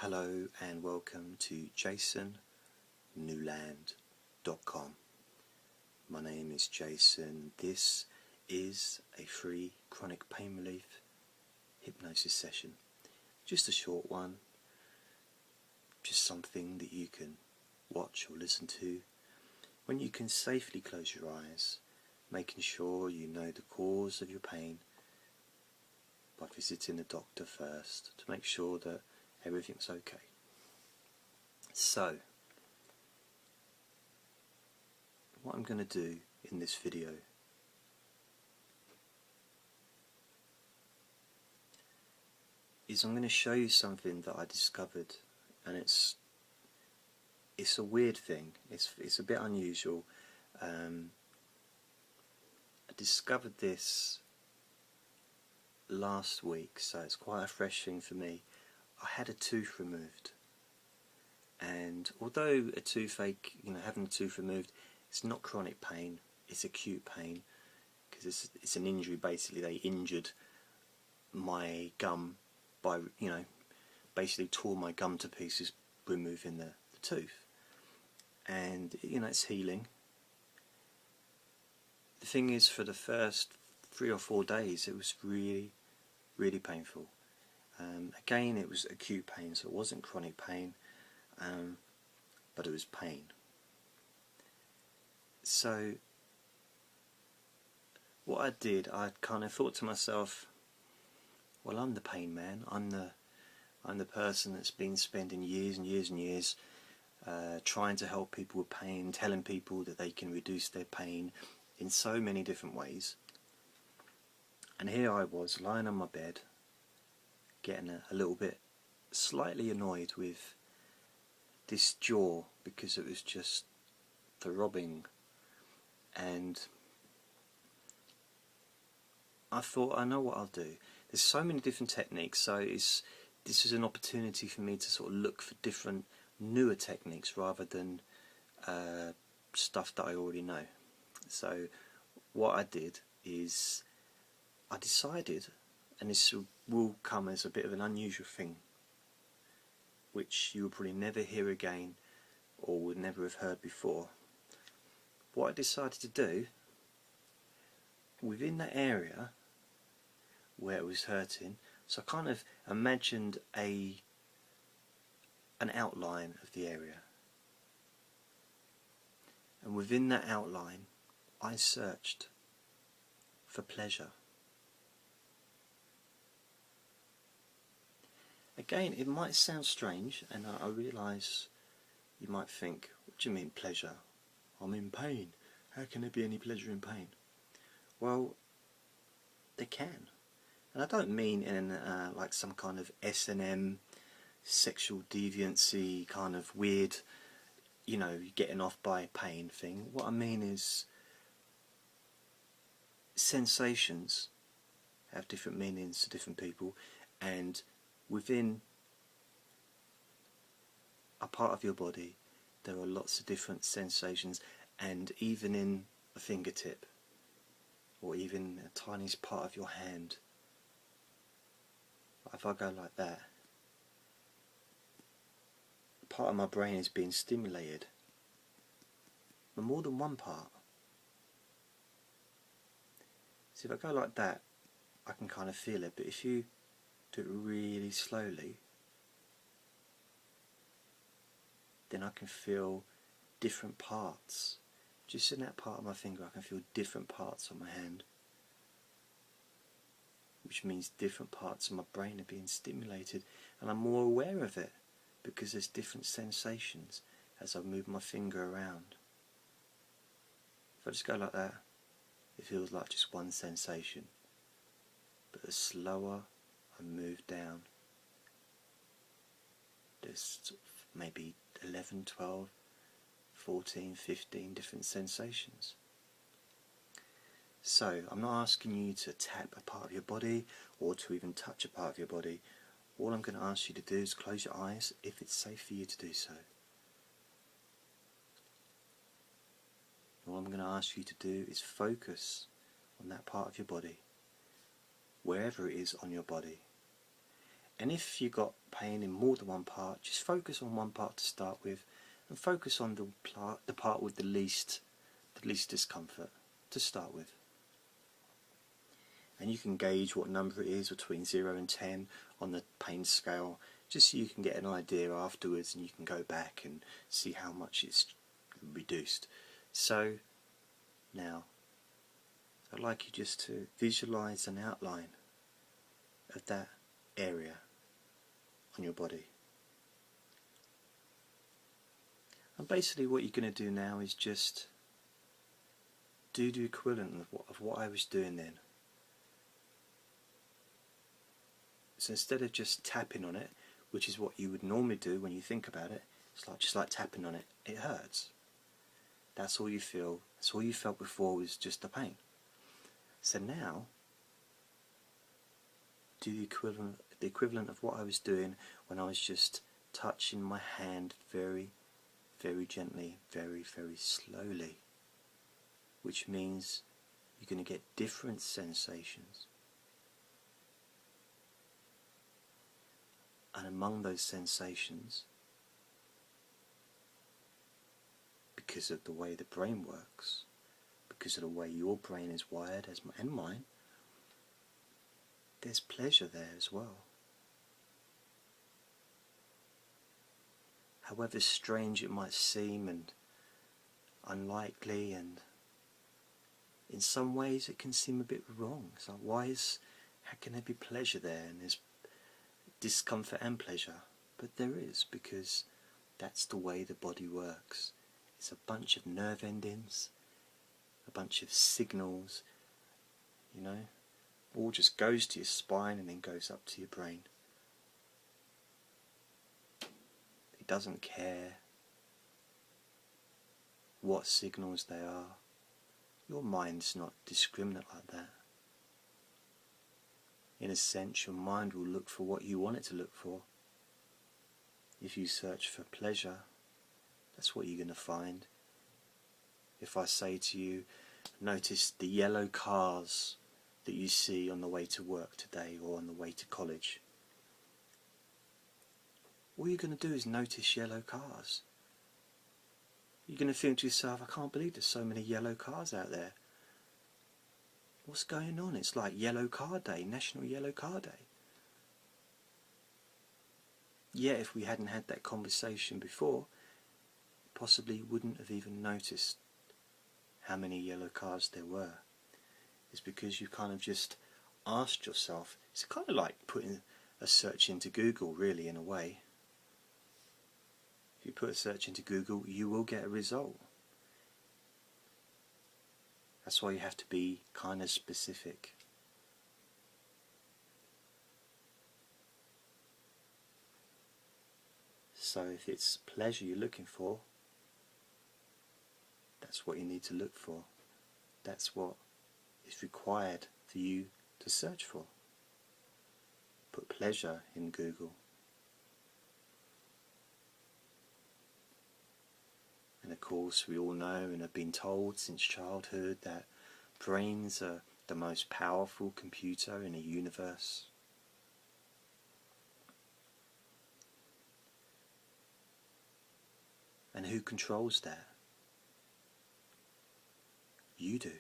Hello and welcome to jasonnewland.com. My name is Jason. This is a free chronic pain relief hypnosis session. Just a short one, just something that you can watch or listen to when you can safely close your eyes, making sure you know the cause of your pain by visiting the doctor first to make sure that everything's okay. So, what I'm going to do in this video is I'm going to show you something that I discovered, and it's a weird thing. It's a bit unusual. I discovered this last week, so it's quite a fresh thing for me. I had a tooth removed, and although a toothache, having a tooth removed, it's not chronic pain, it's acute pain, because it's an injury. Basically they injured my gum by, basically tore my gum to pieces removing the tooth, and it's healing. The thing is, for the first 3 or 4 days it was really painful. Again, it was acute pain, so it wasn't chronic pain, but it was pain. So what I did, I kind of thought to myself, well, I'm the pain man. I'm the person that's been spending years and years and years trying to help people with pain, telling people that they can reduce their pain in so many different ways. And here I was, lying on my bed, getting a little bit slightly annoyed with this jaw, because it was just throbbing, and I thought, I know what I'll do. There's so many different techniques, so this is an opportunity for me to sort of look for different newer techniques rather than stuff that I already know. So what I did is I decided, and this will come as a bit of an unusual thing, which you will probably never hear again or would never have heard before. What I decided to do, within that area where it was hurting, so I kind of imagined an outline of the area, and within that outline I searched for pleasure. Again, it might sound strange, and I realise you might think, what do you mean pleasure? I'm in pain. How can there be any pleasure in pain? Well, there can. And I don't mean in like some kind of S&M, sexual deviancy, kind of weird, getting off by pain thing. What I mean is sensations have different meanings to different people, and within a part of your body there are lots of different sensations, and even in a fingertip or even the tiniest part of your hand. If I go like that, part of my brain is being stimulated, but more than one part. So if I go like that, I can kind of feel it, but if you do it really slowly, then I can feel different parts. Just in that part of my finger I can feel different parts on my hand, which means different parts of my brain are being stimulated, and I'm more aware of it because there's different sensations as I move my finger around. If I just go like that, it feels like just one sensation, but the slower I move down, there's sort of maybe 11, 12, 14, 15 different sensations. So I'm not asking you to tap a part of your body or to even touch a part of your body. All I'm going to ask you to do is close your eyes if it's safe for you to do so. All I'm going to ask you to do is focus on that part of your body, wherever it is on your body, And if you got pain in more than one part, just focus on one part to start with, and focus on the part with the least discomfort to start with. And you can gauge what number it is between 0 and 10 on the pain scale, just so you can get an idea afterwards, and you can go back and see how much it's reduced. So now I'd like you just to visualize an outline of that area on your body. And basically what you're going to do now is just do the equivalent of what I was doing then. So instead of just tapping on it, which is what you would normally do when you think about it, it's like just like tapping on it, it hurts. That's all you feel. That's all you felt before was just the pain. So now, do the equivalent of what I was doing when I was just touching my hand very, very gently, very, very slowly. Which means you're going to get different sensations. And among those sensations, because of the way the brain works, because of the way your brain is wired and mine, there's pleasure there as well. However strange it might seem and unlikely, and in some ways it can seem a bit wrong. It's like, how can there be pleasure there? And there's discomfort and pleasure. But there is, because that's the way the body works. It's a bunch of nerve endings, a bunch of signals, all just goes to your spine and then goes up to your brain. It doesn't care what signals they are. Your mind's not discriminate like that. In a sense, your mind will look for what you want it to look for. If you search for pleasure, that's what you're going to find. If I say to you, notice the yellow cars that you see on the way to work today or on the way to college, all you're going to do is notice yellow cars. You're going to think to yourself, I can't believe there's so many yellow cars out there. What's going on? It's like Yellow Car Day, National Yellow Car Day. Yet if we hadn't had that conversation before, possibly wouldn't have even noticed how many yellow cars there were. It's because you kind of just asked yourself. It's kind of like putting a search into Google, really, in a way. If you put a search into Google, you will get a result. That's why you have to be kind of specific. So if it's pleasure you're looking for, that's what you need to look for. That's what is required for you to search for. Put pleasure in Google. And of course we all know and have been told since childhood that brains are the most powerful computer in the universe. And who controls that? You do.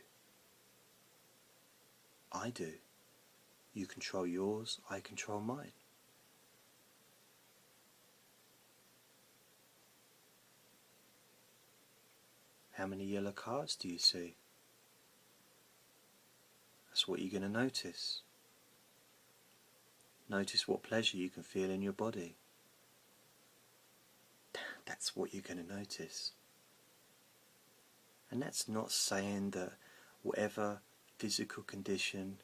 I do. You control yours, I control mine. How many yellow cars do you see? That's what you're going to notice. Notice what pleasure you can feel in your body. That's what you're going to notice. And that's not saying that whatever physical condition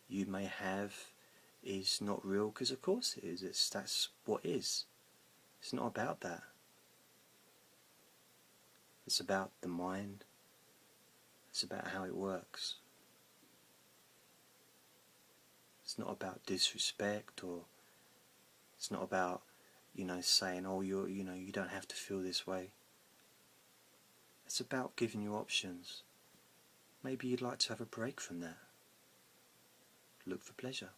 you may have is not real, because of course it is. That's what is. It's not about that. It's about the mind. It's about how it works. It's not about disrespect, or it's not about, saying, oh, you don't have to feel this way. It's about giving you options. Maybe you'd like to have a break from that. Look for pleasure.